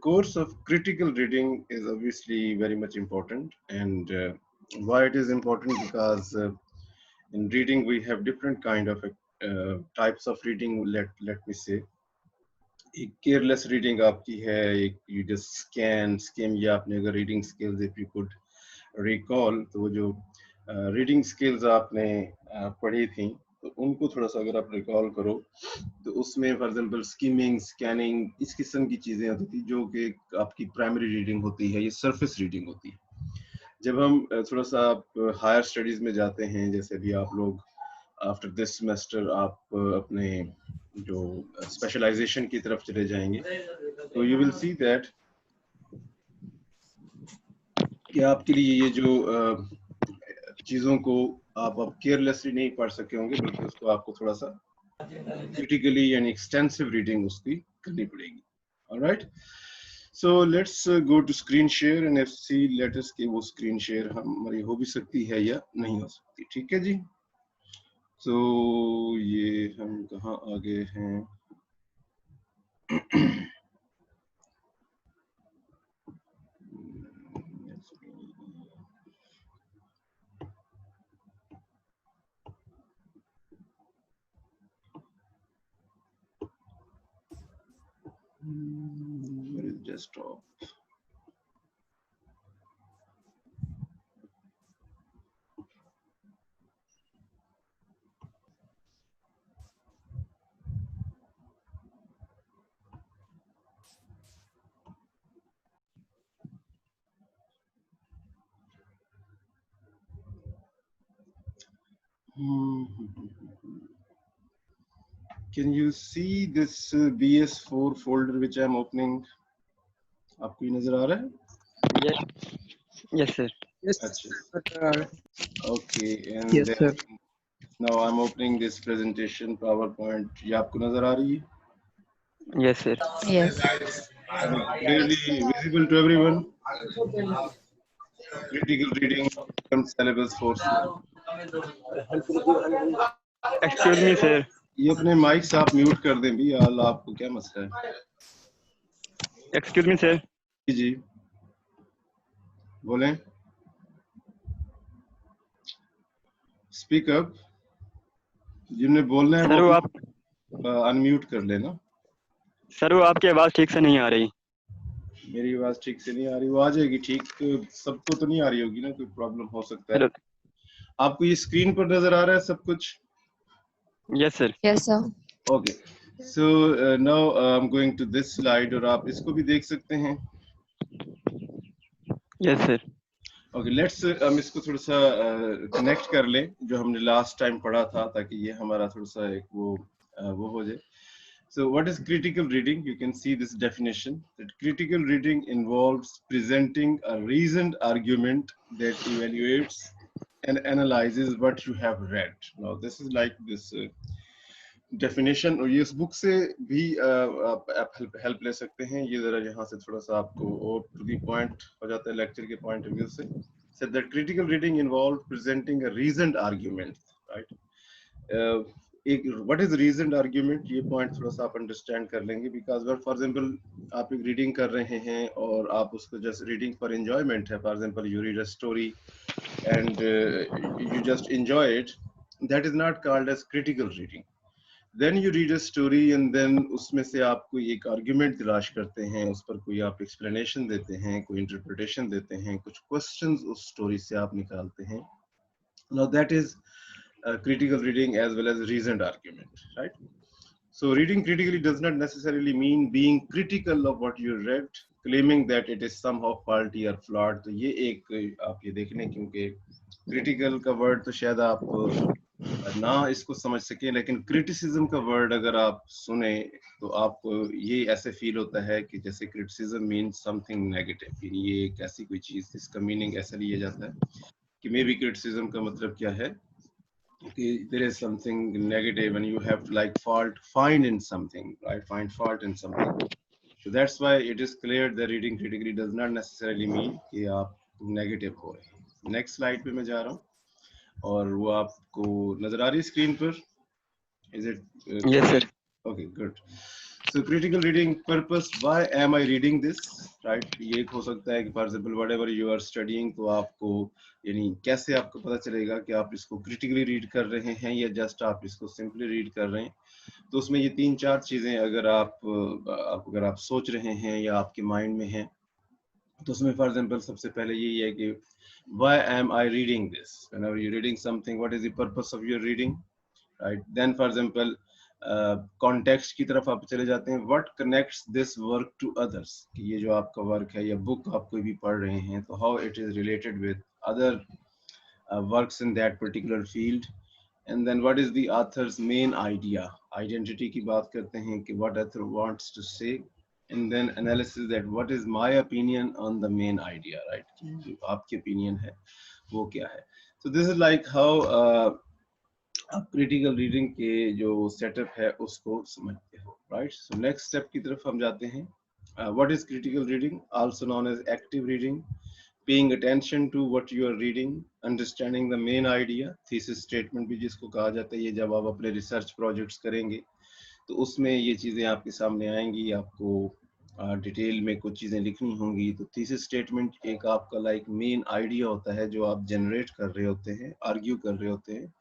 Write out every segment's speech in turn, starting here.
course of critical reading is obviously very much important, and why it is important, because in reading we have different kind of types of reading. Let me say, एक careless reading आपकी है, एक you just scam, या आपने अगर reading skills if you could recall, तो वो जो रीडिंग स्किल्स आपने पढ़ी थी, तो उनको थोड़ा सा अगर आप रिकॉल करो, तो उसमें फॉर एग्जांपल स्कीमिंग, स्कैनिंग, इस किस्म की चीजें होती थी जो कि आपकी प्राइमरी रीडिंग होती है, ये सरफेस रीडिंग होती है। जब हम थोड़ा सा हायर स्टडीज में जाते हैं, जैसे भी आप लोग आफ्टर दिस सेमेस्टर आप अपने जो स्पेशलाइजेशन की तरफ चले जाएंगे, तो यू विल सी दैट कि आपके लिए ये जो चीजों को आप अब केयरलेसली नहीं पढ़ सके होंगे, बल्कि उसको आपको थोड़ा सा क्रिटिकली यानी एक्सटेंसिव रीडिंग उसकी करनी पड़ेगी। Alright, so let's go to screen share and see let us कि वो स्क्रीन शेयर हमारी हो भी सकती है या नहीं हो सकती। ठीक है जी, तो ये हम कहाँ आ गए हैं? Where is desktop? Can you see this BS4 folder which I am opening? आपको ये नजर आ रहा है? Yes sir. Yes. अच्छा, okay, and Yes, sir. now I'm opening this presentation PowerPoint. ये आपको नजर आ रही है? Yes sir. Yes. Clearly visible to everyone. Critical reading syllabus 4. Excuse me sir. ये अपने माइक्स आप म्यूट कर दें भी, यार आपको क्या मसला है? Excuse me sir. जी बोलें, स्पीक अप। जिन्हें बोलना है सर वो आप अनम्यूट कर लेना। सर वो आपकी आवाज ठीक से नहीं आ रही। मेरी आवाज ठीक से नहीं आ रही? वो आ जाएगी ठीक, तो सबको तो नहीं आ रही होगी ना, कोई प्रॉब्लम हो सकता है। आपको ये स्क्रीन पर नजर आ रहा है सब कुछ? Yes sir. Yes, sir. Okay, so now I am going to this slide, और आप इसको भी देख सकते हैं। Yes sir. ओके, लेट्स हम इसको थोड़ा सा कनेक्ट कर लें जो हमने लास्ट टाइम पढ़ा था, ताकि ये हमारा थोड़ा सा एक वो हो जाए। So what is critical reading? You can see this definition, that critical reading involves presenting a reasoned argument that evaluates and analyzes what you have read. Now this is like this definition, और ये इस book से भी आप help ले सकते हैं। ये जरा यहाँ से थोड़ा सा आपको और टू दी पॉइंट हो जाता है लेक्चर के पॉइंट ऑफ व्यू से। Said that critical reading involves presenting a reasoned argument, right? What is reasoned argument, ये पॉइंट थोड़ा सा आप अंडरस्टैंड कर लेंगे, बिकॉज फॉर एग्जांपल आप एक रीडिंग कर रहे हैं और आप उसको जस्ट रीडिंग फॉर एंजॉयमेंट है, for example you read a story and you just enjoy it, that is not called as critical reading. Then you read a story and then उसमें से आप कोई एक आर्ग्यूमेंट तलाश करते हैं, उस पर कोई आप एक्सप्लेनेशन देते हैं, कोई इंटरप्रिटेशन देते हैं, कुछ क्वेश्चंस उस स्टोरी से आप निकालते हैं। Now that is critical reading as well as reasoned argument, right? So reading critically does not necessarily mean being critical of what you read, claiming that it is somehow faulty or flawed. तो ये एक आप ये देख लें, क्योंकि critical का word तो शायद आप ना इसको समझ सकें, लेकिन criticism का वर्ड अगर आप सुने तो आपको ये ऐसे फील होता है कि जैसे criticism means something negative, ये एक ऐसी कोई चीज जिसका मीनिंग ऐसा लिया जाता है कि मे बी criticism का मतलब क्या है कि there is something negative and you have to like find in something, right? Find fault in something. So that's why it is clear that reading critically does not necessarily mean कि आप negative हो रहे हैं। Next slide पे मैं जा रहा हूँ और वो आपको नजर आ रही है स्क्रीन पर? Is it Yes sir. Okay, good. So critical reading purpose, why am I reading this, right? ये एक हो सकता है कि for example whatever you are studying, तो आपको यानी कैसे आपको पता चलेगा कि आप इसको critically read कर रहे हैं या just आप इसको simply read कर रहे हैं. तो उसमें ये 3-4 चीजें अगर आप सोच रहे हैं या आपके माइंड में हैं, तो उसमें फॉर एग्जांपल सबसे पहले यही है कि why am I reading this? Whenever you're reading something, what is the purpose of your reading? Right? Then for example context की तरफ आप चले जाते हैं, what connects this work to others, कि ये जो आपका वर्क है या बुक आप कोई भी पढ़ रहे हैं, तो how it is related with other works in that particular field. And then what is the author's main idea, identity की बात करते हैं कि what author wants to say. And then analysis that what is my opinion on the main idea, right, कि जो आपकी opinion है वो क्या है. So this is like how आप क्रिटिकल रीडिंग के जो सेटअप है उसको समझते हो, राइट. सो नेक्स्ट स्टेप की तरफ हम जाते हैं. What is critical reading, also known as active reading, paying attention to what you are reading, understanding the main idea, thesis statement भी जिसको कहा जाता है. ये जब आप अपने रिसर्च प्रोजेक्ट्स करेंगे तो उसमें ये चीजें आपके सामने आएंगी, आपको डिटेल में कुछ चीजें लिखनी होंगी. तो थीसिस स्टेटमेंट एक आपका लाइक मेन आइडिया होता है जो आप जनरेट कर रहे होते हैं, आर्ग्यू कर रहे होते हैं.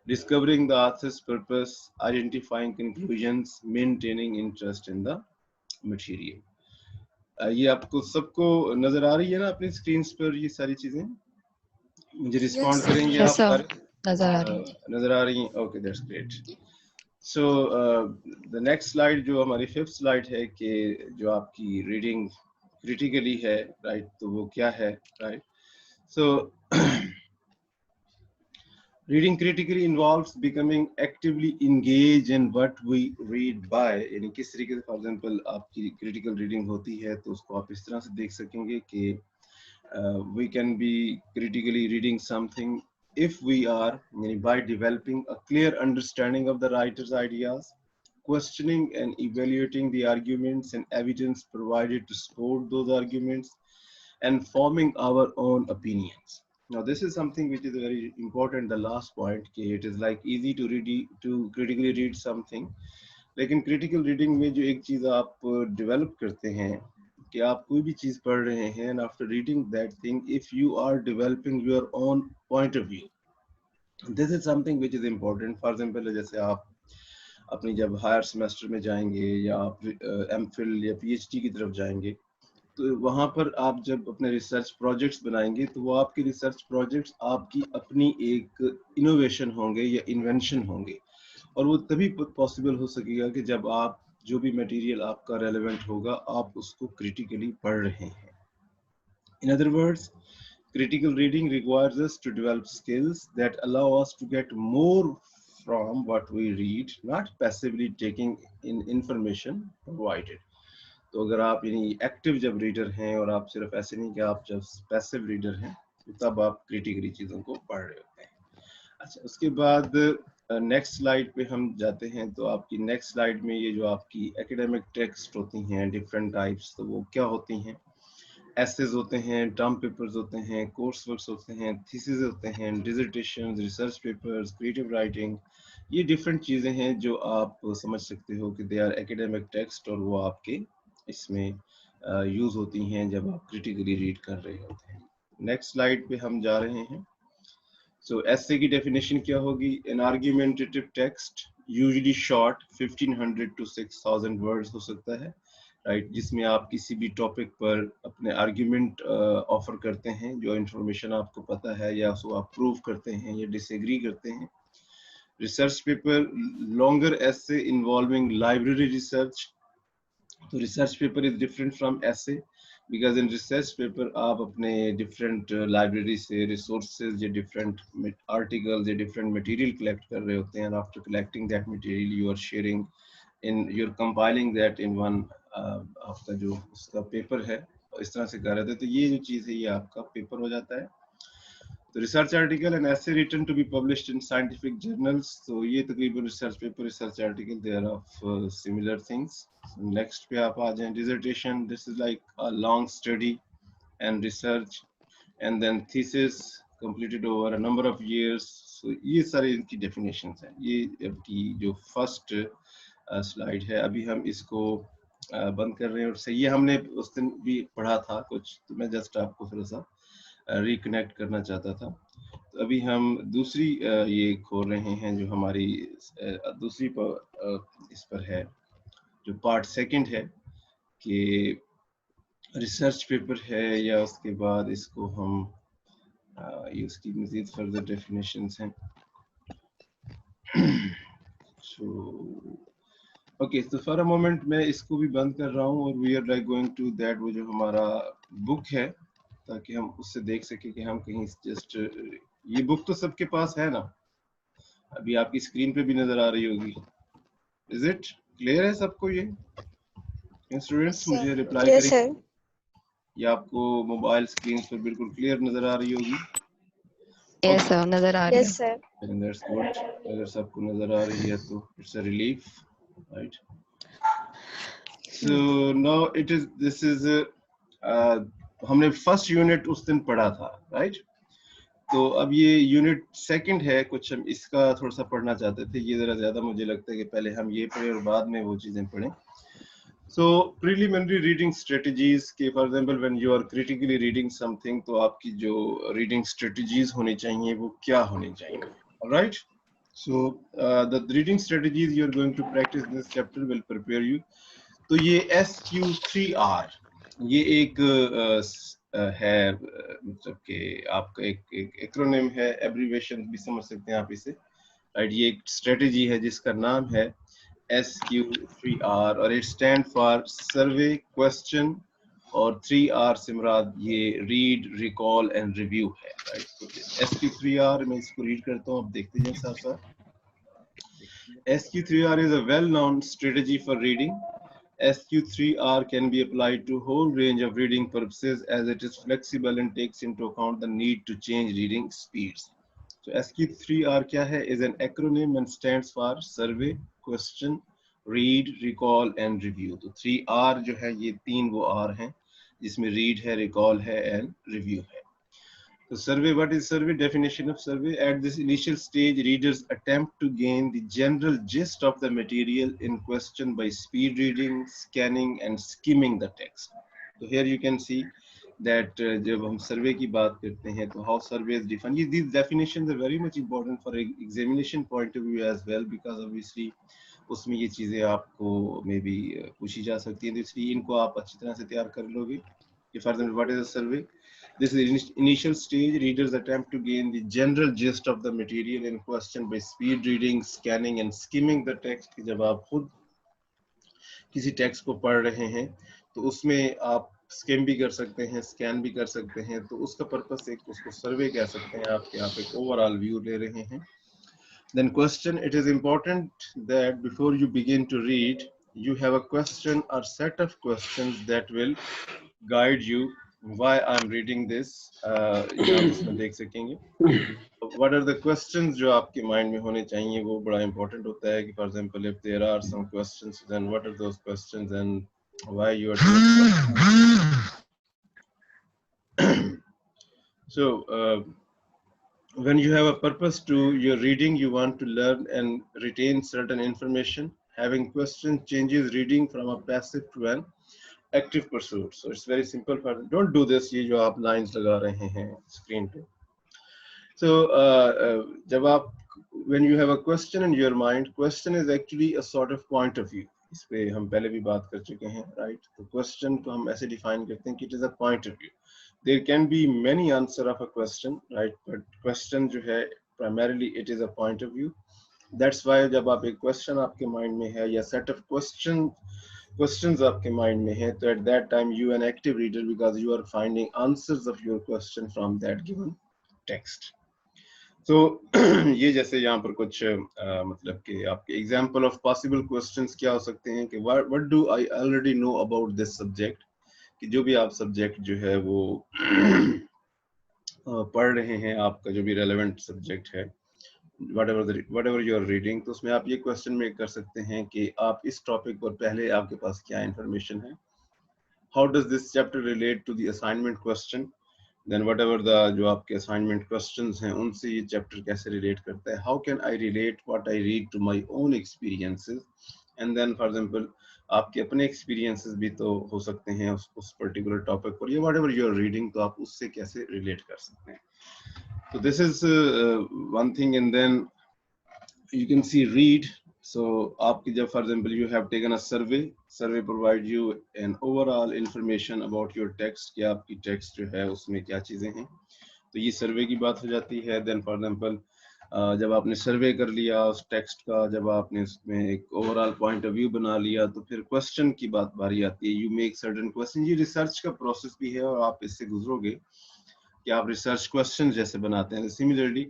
Discovering the author's purpose, identifying conclusions, maintaining interest in the material. ये आपको सबको नजर आ रही है ना अपनी स्क्रीन पर ये सारी चीजें? मुझे रिस्पॉन्ड करेंगे आप सारे? नजर आ रही हैं? Okay, that's great. So the next slide जो हमारी 5th स्लाइड है कि जो आपकी रीडिंग क्रिटिकली है, राइट, तो वो क्या है, right. So Reading critically involves becoming actively engaged in what we read by. यानी किस तरीके से, फॉर एग्जांपल आपकी क्रिटिकल रीडिंग होती है तो उसको आप इस तरह से देख सकेंगे कि we can be critically reading something if we are, यानी by developing a clear understanding of the writer's ideas, questioning and evaluating the arguments and evidence provided to support those arguments, and forming our own opinions. Now this is something which is very important, the last point, कि it is like easy to critically read something, लेकिन critical reading में जो एक चीज आप develop करते हैं कि आप कोई भी चीज पढ़ रहे हैं, and after reading that thing, if you are developing your own point of view, this is something which is important. For example, जैसे आप अपनी जब हायर सेमेस्टर में जाएंगे या आप एमफिल या पीएचडी की तरफ जाएंगे, तो वहां पर आप जब अपने रिसर्च प्रोजेक्ट्स बनाएंगे तो वो आपके रिसर्च प्रोजेक्ट्स आपकी अपनी एक इनोवेशन होंगे या इन्वेंशन होंगे, और वो तभी पॉसिबल हो सकेगा कि जब आप जो भी मटेरियल आपका रेलेवेंट होगा आप उसको क्रिटिकली पढ़ रहे हैं. In other words, critical reading requires us to develop skills that allow us to get more from what we read, not passively taking in information provided. तो अगर आप यानी एक्टिव जब रीडर हैं और आप सिर्फ ऐसे नहीं कि आप जब पैसिव रीडर हैं, तो तब आप क्रिटिकली चीजों को पढ़ रहे होते हैं. अच्छा, उसके बाद नेक्स्ट स्लाइड पे हम जाते हैं. तो आपकी नेक्स्ट स्लाइड में ये जो आपकी एकेडमिक टेक्स्ट होती हैं डिफरेंट टाइप्स, तो वो क्या होती हैं? एसेज होते हैं, टर्म पेपर्स होते हैं, कोर्स वर्क्स होते हैं, थीसिस होते हैं, डिसर्टेशंस, रिसर्च पेपर्स, क्रिएटिव राइटिंग. ये डिफरेंट चीजें हैं जो आप समझ सकते हो कि दे आर एकेडमिक टेक्स्ट, और वो आपके इसमें यूज होती हैं जब आप क्रिटिकली रीड कर रहे होते हैं. नेक्स्ट स्लाइड पे हम जा रहे हैं. सो एसे की डेफिनेशन क्या होगी? An argumentative text usually short 1500 to 6000 words हो सकता है, राइट, जिसमें आप किसी भी टॉपिक पर अपने आर्ग्यूमेंट ऑफर करते हैं, जो इंफॉर्मेशन आपको पता है या उसको आप प्रूव करते हैं या डिसएग्री करते हैं. Research paper, longer essay involving library research. तो research paper is different from essay, because in research paper आप अपने डिफरेंट लाइब्रेरी से रिसोर्सेज या डिफरेंट आर्टिकल्स या डिफरेंट मटेरियल कलेक्ट कर रहे होते हैं, and after collecting that material you are sharing in, you are compiling that in one, आपका जो उसका पेपर है, इस तरह से कर रहे थे. तो ये जो चीज है ये आपका पेपर हो जाता है. तो research article and essay written to be published in scientific journals. तो ये तकरीबन research paper, research article, they are of similar things. Next पे आप आ जाएं, dissertation. This is like a long study and research, and then thesis completed over a number of years. So ये सारे इनकी definitions हैं. ये आपकी जो फर्स्ट स्लाइड है। अभी हम इसको बंद कर रहे हैं, और सही ये हमने उस दिन भी पढ़ा था कुछ, तो मैं जस्ट आपको थोड़ा सा रिकनेक्ट करना चाहता था। तो अभी हम दूसरी ये खोल रहे हैं जो हमारी दूसरी इस पर है, जो पार्ट सेकंड है कि रिसर्च पेपर है, या उसके बाद इसको हम ये उसकी मजीद फर्दर डेफिनेशंस हैं। सो ओके, तो फॉर अ मोमेंट मैं इसको भी बंद कर रहा हूँ, और we are like going to that, वो जो हमारा बुक है, ताकि हम उससे देख सके कि हम कहीं जस्ट, ये बुक तो सबके पास है ना, अभी आपकी स्क्रीन पे भी नजर आ रही होगी। इज इट क्लियर है सबको? ये स्टूडेंट्स मुझे रिप्लाई यस करें, सर। ये आपको मोबाइल स्क्रीन पर बिल्कुल क्लियर नजर आ रही होगी? यस सर, नजर आ रही है। Yes sir. दैट्स गुड, अगर सबको नजर आ रही है तो it's a relief, right? So now it is, this is हमने फर्स्ट यूनिट उस दिन पढ़ा था, राइट? तो अब ये यूनिट सेकंड है, कुछ हम इसका थोड़ा सा पढ़ना चाहते थे। ये जरा ज्यादा मुझे लगता है कि पहले हम ये पढ़ें और बाद में वो चीजें पढ़ें। सो प्रीलिमिनरी रीडिंग स्ट्रेटजीज के, for example when you are critically reading something, तो आपकी जो रीडिंग स्ट्रेटजीज होनी चाहिए वो क्या होनी चाहिए, alright? So the reading strategies you are going to practise this chapter will prepare you. तो ये SQ3R, ये एक है, मतलब कि आपका एक एक्रोनिम है, एब्रीविएशन भी समझ सकते हैं आप इसे, राइट? ये एक स्ट्रेटजी है जिसका नाम है SQ3R, और it stand for survey, question, और 3R से मुराद ये रीड, रिकॉल एंड रिव्यू है, राइट? तो SQ3R, मैं इसको रीड करता हूँ, आप देखते जाएं साथ साथ। SQ3R is a well-known strategy for reading. SQ3R can be applied to a whole range of reading purposes as it is flexible and takes into account the need to change reading speeds. So SQ3R क्या है? Is an acronym and stands for survey, question, read, recall and review. तो 3R जो है, ये तीन वो R हैं जिसमें read है, recall है and review है। So survey, what is survey? Definition of survey: at this initial stage, readers attempt to gain the general gist of the material in question by speed reading, scanning and skimming the text. So here you can see that जब हम survey की बात करते हैं तो how survey is defined. These definitions are very much important for examination point of view as well, because obviously उसमें ये चीजें आपको मे बी पूछी जा सकती हैं, तो इसलिए इनको आप अच्छी तरह से तैयार कर लोगे। For example, what is a survey? This is the initial stage. Readers attempt to gain the general gist of the material in question by speed reading, scanning and skimming the text. जब आप खुद किसी text को पढ़ रहे हैं तो उसमें आप स्किम भी कर सकते हैं, स्कैन भी कर सकते हैं, तो उसका पर्पस एक, उसको सर्वे कह सकते हैं आप, कि आप एक ओवरऑल व्यू ले रहे हैं। Then question: it is important that before you begin to read, you have a question or set of questions that will guide you why I'm reading this. आप इसमें देख सकेंगे what are the questions जो आपके mind में होने चाहिए, वो बड़ा important होता है। कि for example, if there are some questions, then what are those questions and why you are doing so when you have a purpose to your reading, you want to learn and retain certain information. Having questions changes reading from a passive to an active pursuit. So it's very simple. Don't do this, ये जो आप lines लगा रहे हैं screen पे. So जब आप, when you have a question in your mind, question is actually a sort of point of view. इस पे हम पहले भी बात कर चुके हैं, right? तो question को हम ऐसे define करते हैं कि it is a point of view. There can be many answer of a question, right? But question जो है, primarily it is a point of view. That's why जब आप एक question आपके mind में है, या set of questions आपके mind में है, तो at that time you an active reader, because you are finding answers of your question from that given text. So ये जैसे यहाँ पर कुछ मतलब कि आपके example of possible questions क्या हो सकते हैं कि what do I already know about this subject, कि जो भी आप subject जो है वो पढ़ रहे हैं, आपका जो भी relevant subject है, whatever you are reading, तो उसमें आप ये question make कर सकते हैं कि आप इस topic पर पहले आपके पास क्या information है, how does this chapter relate to the assignment question, then whatever the जो आपके assignment questions हैं उनसे ये chapter कैसे relate करता है, how can I relate what I read to my own experiences, and then for example आपके अपने एक्सपीरियंसेस भी तो हो सकते हैं उस पर्टिकुलर टॉपिक पर, या व्हाटएवर यू आर रीडिंग, तो आप उससे कैसे रिलेट कर सकते हैं. So this is one thing, and then you can see read. So आपकी जब for example you have taken a survey provide you an overall information about your text, कि आपकी text जो है उसमें क्या चीजें हैं, तो ये सर्वे की बात हो जाती है. देन फॉर एग्जांपल जब आपने सर्वे कर लिया उस टेक्स्ट का, जब आपने उसमें एक ओवरऑल पॉइंट ऑफ व्यू बना लिया, तो फिर क्वेश्चन की बारी आती है. You make certain question. ये रिसर्च का प्रोसेस भी है और आप इससे गुजरोगे कि आप रिसर्च क्वेश्चन जैसे बनाते हैं. सिमिलरली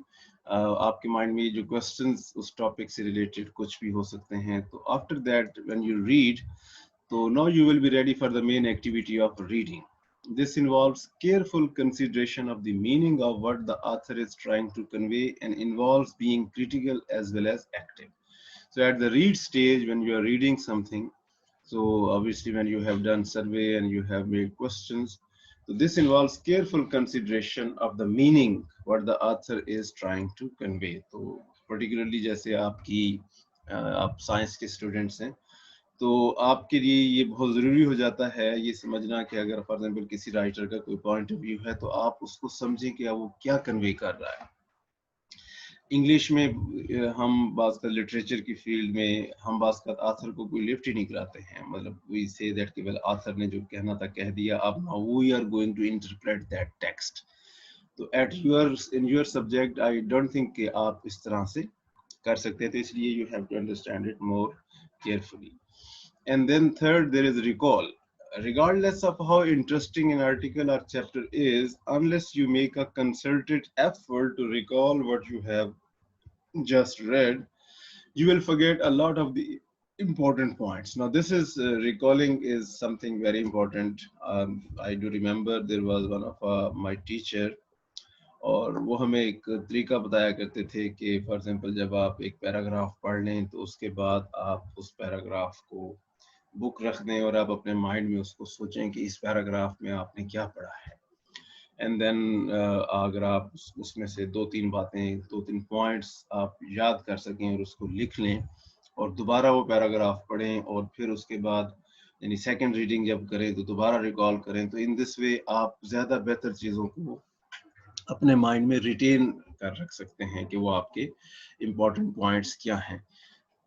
आपके माइंड में जो क्वेश्चंस उस टॉपिक से रिलेटेड कुछ भी हो सकते हैं, तो after that when you read, तो now you will be ready for the main activity of reading. This involves careful consideration of the meaning of what the author is trying to convey and involves being critical as well as active. So at the read stage, when you are reading something, so obviously when you have done survey and you have made questions, so this involves careful consideration of the meaning what the author is trying to convey. So particularly जैसे आप science के students हैं, तो आपके लिए ये बहुत ज़रूरी हो जाता है ये समझना कि अगर फॉर एग्जांपल किसी राइटर का कोई पॉइंट ऑफ व्यू है, तो आप उसको समझें कि वो क्या कन्वे कर रहा है. इंग्लिश में हम बात कर लिटरेचर की फील्ड में हम बात कर आथर को कोई लिफ्ट ही नहीं कराते हैं. मतलब वी से दैट कि वेल आथर ने जो कहना था कह दिया, अब now we are going to interpret that text. तो at in your subject I don't think कि आप इस तरह से कर सकते हैं, तो इसलिए you have to understand it more carefully. And then third, there is recall. Regardless of how interesting an article or chapter is, unless you make a concerted effort to recall what you have just read, you will forget a lot of the important points. Now, this is recalling is something very important. I do remember there was one of my teacher, और वो हमें एक तरीका बताया करते थे कि for example जब आप एक पैराग्राफ पढ़ लें, तो उसके बाद आप उस पैराग्राफ को बुक रख दें और आप अपने माइंड में उसको सोचें कि इस पैराग्राफ में आपने क्या पढ़ा है. एंड देन अगर आप उसमें से 2-3 बातें, 2-3 पॉइंट्स आप याद कर सकें और उसको लिख लें और दोबारा वो पैराग्राफ पढ़ें, और फिर उसके बाद यानी सेकंड रीडिंग जब करें तो दोबारा रिकॉल करें, तो इन दिस वे आप ज़्यादा बेहतर चीज़ों को अपने माइंड में रिटेन कर रख सकते हैं कि वो आपके इम्पोर्टेंट पॉइंट्स क्या हैं.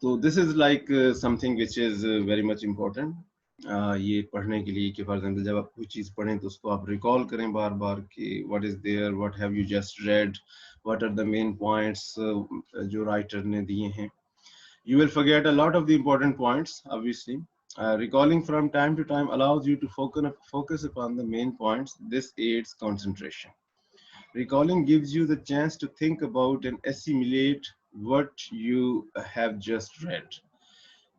तो this is like something which is very much important ये पढ़ने के लिए कि फॉर एग्जांपल जब आप कोई चीज़ पढ़ें तो उसको आप रिकॉल करें बार बार कि what is there, what have you just read, what are the main points जो राइटर ने दिए हैं. You will forget a lot of the important points, obviously. Recalling from time to time allows you to focus upon the main points. This aids concentration. Recalling gives you the chance to think about and assimilate what you have just read,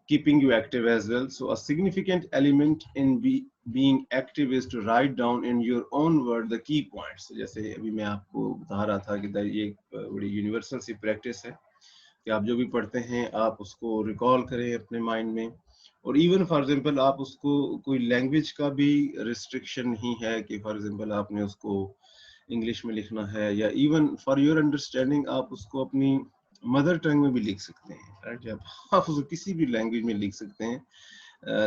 keeping you active as well. So a significant element in being active is to write down in your own word the key points. So जैसे अभी मैं आपको बता रहा था कि ये बड़ी यूनिवर्सल सी प्रैक्टिस है कि आप जो भी पढ़ते हैं आप उसको रिकॉल करें अपने माइंड में. और इवन फॉर एग्जांपल आप उसको कोई लैंग्वेज का भी रिस्ट्रिक्शन नहीं है कि फॉर एग्जांपल आपने उसको इंग्लिश में लिखना है, या इवन फॉर योर अंडरस्टैंडिंग आप उसको अपनी मदर टंग में भी लिख सकते हैं, राइट. आप उसको किसी भी लैंग्वेज में लिख सकते हैं,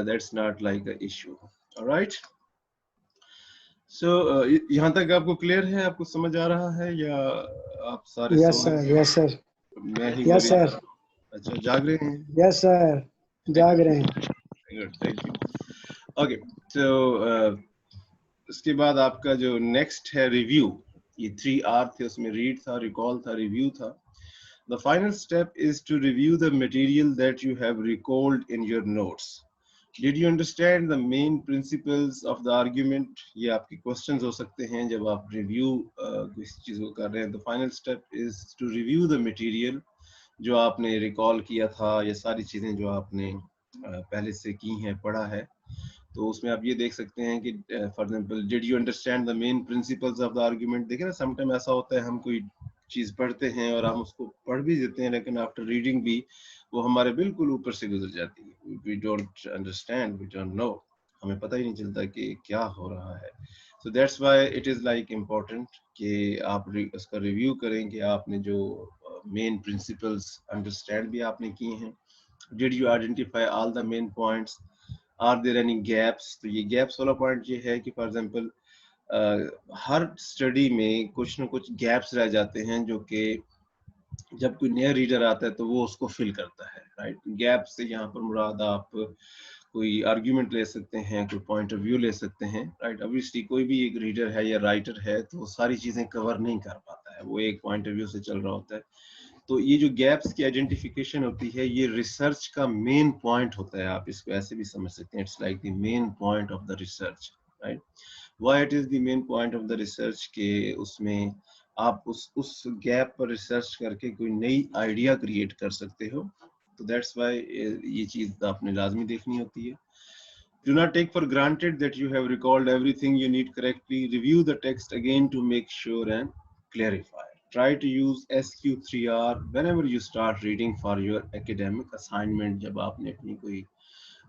that's not like a issue. Alright. So यहाँ तक आपको क्लियर है, आपको समझ आ रहा है, या आप सारे यस सर, यस सर, मैं ही यस सर. अच्छा जाग रहे हैं? यस सर, जाग रहे हैं. Good, thank you. ओके, तो उसके बाद आपका जो नेक्स्ट है रिव्यू. ये 3R थे, उसमें रीड था, रिकॉल था, रिव्यू था. The final step is to review the material that you have recalled in your notes. Did you understand the main principles of the argument? ये आपके questions हो सकते हैं जब आप review किसी चीज़ को कर रहे हैं. The final step is to review the material जो आपने recall किया था, ये सारी चीज़ें जो आपने पहले से की हैं, पढ़ा है. तो उसमें आप ये देख सकते हैं कि for example did you understand the main principles of the argument. देखिए ना, समटाइम ऐसा होता है हम कोई चीज़ पढ़ते हैं और हम उसको पढ़ भी देते हैं, लेकिन आफ्टर रीडिंग भी वो हमारे बिल्कुल ऊपर से गुजर जाती है. We don't understand, we don't know, हमें पता ही नहीं चलता कि क्या हो रहा है. So that's why it is like important कि आप उसका रिव्यू करें कि आपने जो मेन प्रिंसिपल्स अंडरस्टैंड भी आपने किए हैं, Did you identify all the main points? Are there any gaps? तो ये gaps वाला point ये है कि for example हर स्टडी में कुछ ना कुछ गैप्स रह जाते हैं जो कि जब कोई नया रीडर आता है तो वो उसको फिल करता है, राइट। गैप से यहाँ पर मुराद आप कोई आर्ग्यूमेंट ले सकते हैं, कोई पॉइंट ऑफ व्यू ले सकते हैं, राइट। ऑब्वियसली कोई भी एक रीडर है या राइटर है तो वो सारी चीजें कवर नहीं कर पाता है, वो एक पॉइंट ऑफ व्यू से चल रहा होता है। तो ये जो गैप्स की आइडेंटिफिकेशन होती है ये रिसर्च का मेन पॉइंट होता है, आप इसको ऐसे भी समझ सकते हैं, it's like the main point of the research, right. Why it is the main point of the research के उसमें आप उस गैप पर रिसर्च करके कोई नई आइडिया क्रिएट कर सकते हो, तो दैट्स व्हाई ये चीज आपने लाजमी देखनी होती है। Do not take for granted that you have recalled everything you need correctly. Review the text again to make sure and clarify. Try to use SQ3R whenever you start reading for your academic assignment. जब आपने अपनी कोई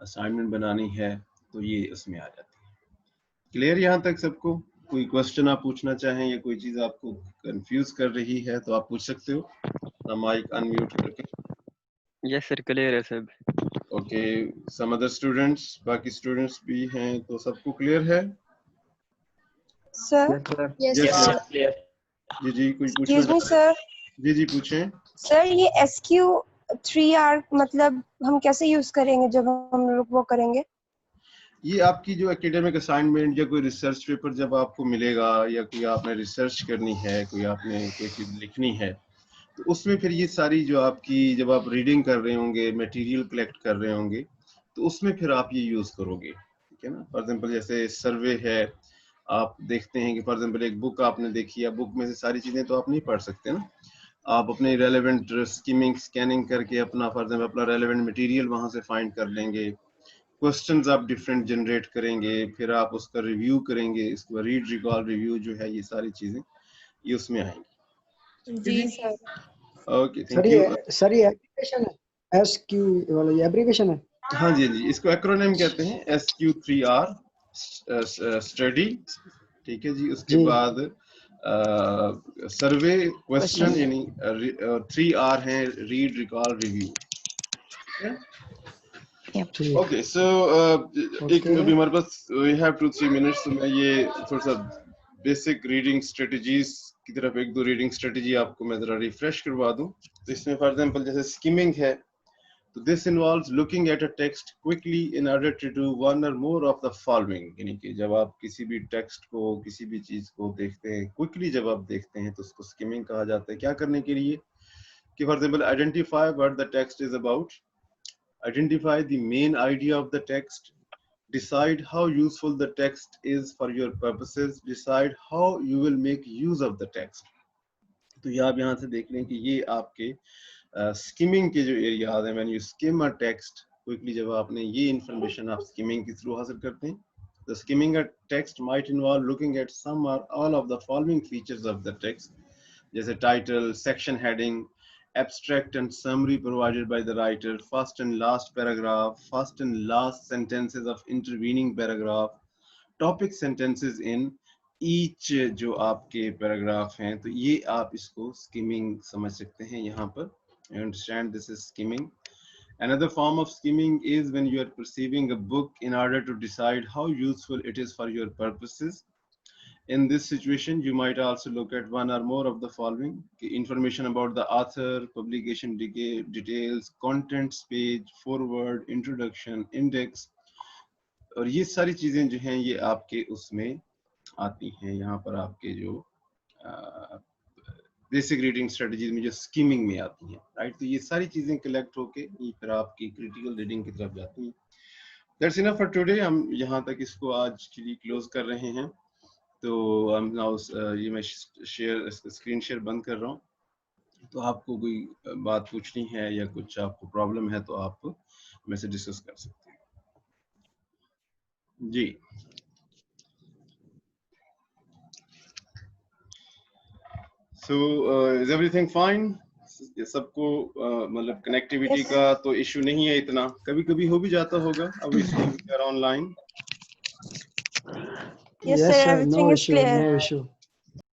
assignment बनानी है तो ये उसमें आ जाती है। क्लियर यहाँ तक सबको? कोई क्वेश्चन आप पूछना चाहें या कोई चीज आपको कंफ्यूज कर रही है तो आप पूछ सकते हो माइक अनम्यूट करके। यस सर, क्लियर है सब। ओके, सम अदर स्टूडेंट्स, बाकी स्टूडेंट्स भी हैं तो सबको क्लियर है? Sir Yes, sir. जी कोई पूछना एक्सक्यूज मी सर। जी पूछें। सर ये SQ3R मतलब हम कैसे यूज करेंगे जब हम लोग वो करेंगे? ये आपकी जो एकेडमिक असाइनमेंट या कोई रिसर्च पेपर जब आपको मिलेगा या कोई आपने रिसर्च करनी है, कोई आपने कोई चीज लिखनी है, तो उसमें फिर ये सारी जो आपकी जब आप रीडिंग कर रहे होंगे, मटेरियल कलेक्ट कर रहे होंगे, तो उसमें फिर आप ये यूज करोगे, ठीक है ना। फॉर एग्जांपल जैसे सर्वे है, आप देखते हैं कि फॉर एग्जांपल एक बुक आपने देखी है, बुक में से सारी चीजें तो आप नहीं पढ़ सकते ना, आप अपने रेलेवेंट स्किमिंग स्कैनिंग करके अपना फॉर एग्जांपल अपना रेलेवेंट मटेरियल वहां से फाइंड कर लेंगे, क्वेश्चंस आप डिफरेंट जनरेट करेंगे, फिर आप उसका रिव्यू करेंगे, इसको रीड रिकॉल रिव्यू जो है, ये सारी चीजें ये उसमें आएंगी। जी sir. Okay, thank you. Sir ये एब्रिविएशन है, SQ वाला ये एब्रिविएशन है? हाँ जी, इसको एक्रोनिम कहते हैं, SQ3R स्टडी, ठीक है जी। उसके बाद सर्वे, क्वेश्चन, यानी 3R हैं, रीड रिकॉल रिव्यू। ओके, सो एक अभी हमारे पास वी हैव 2-3 मिनट्स, तो मैं ये थोड़ा सा बेसिक रीडिंग स्ट्रेटजीज की तरफ एक दो रीडिंग स्ट्रेटजी आपको मैं जरा रिफ्रेश करवा दूं। तो इसमें फॉर एग्जांपल जैसे स्किमिंग है, तो this involves looking at a text quickly in order to do one or more of the following, यानी कि जब आप किसी भी टेक्स्ट को, किसी भी चीज को देखते हैं, क्विकली जब आप देखते हैं तो उसको स्किमिंग कहा जाता है। क्या करने के लिए कि for example identify what the text is about, identify the main idea of the text, decide how useful the text is for your purposes, decide how you will make use of the text। तो ये आप यहाँ से देख लें कि ये आपके स्किमिंग के जो एरियाज हैं, when you skim a text quickly, जब आपने ये इंफॉर्मेशन आप स्किमिंग के थ्रू हासिल करते हैं, the skimming a text might involve looking at some or all of the following features of the text, जैसे title, section heading, abstract and summary provided by the writer, first and last paragraph, first and last sentences of intervening paragraph, topic sentences in each जो आपके paragraph हैं, तो ये आप इसको skimming समझ सकते हैं यहाँ पर। You understand, this is skimming. Another form of skimming is when you are perceiving a book in order to decide how useful it is for your purposes. In this situation, you might also look at one or more of the following: information about the author, publication details, contents page, forward, introduction, index, और ये सारी चीजें जो हैं ये आपके उसमें आती हैं, यहाँ पर आपके जो बेसिक रीडिंग स्ट्रेटजीज में जो स्कीमिंग में आती हैं, राइट। तो ये सारी चीजें कलेक्ट होके ये फिर आपकी क्रिटिकल रीडिंग की तरफ जाती हैं। दैट्स इनफ फॉर टुडे, हम यहाँ तक इसको आज के लिए क्लोज कर रहे हैं। तो हम नाउ ये मैं शेयर स्क्रीन शेयर बंद कर रहा हूँ, तो आपको कोई बात पूछनी है या कुछ आपको प्रॉब्लम है तो आप मेरे से डिस्कस कर सकते हैं जी। So is everything fine? ये सबको मतलब कनेक्टिविटी का तो इशू नहीं है इतना, कभी कभी हो भी जाता होगा, अब इसलिए online. Yes, sir, everything is clear. No issue.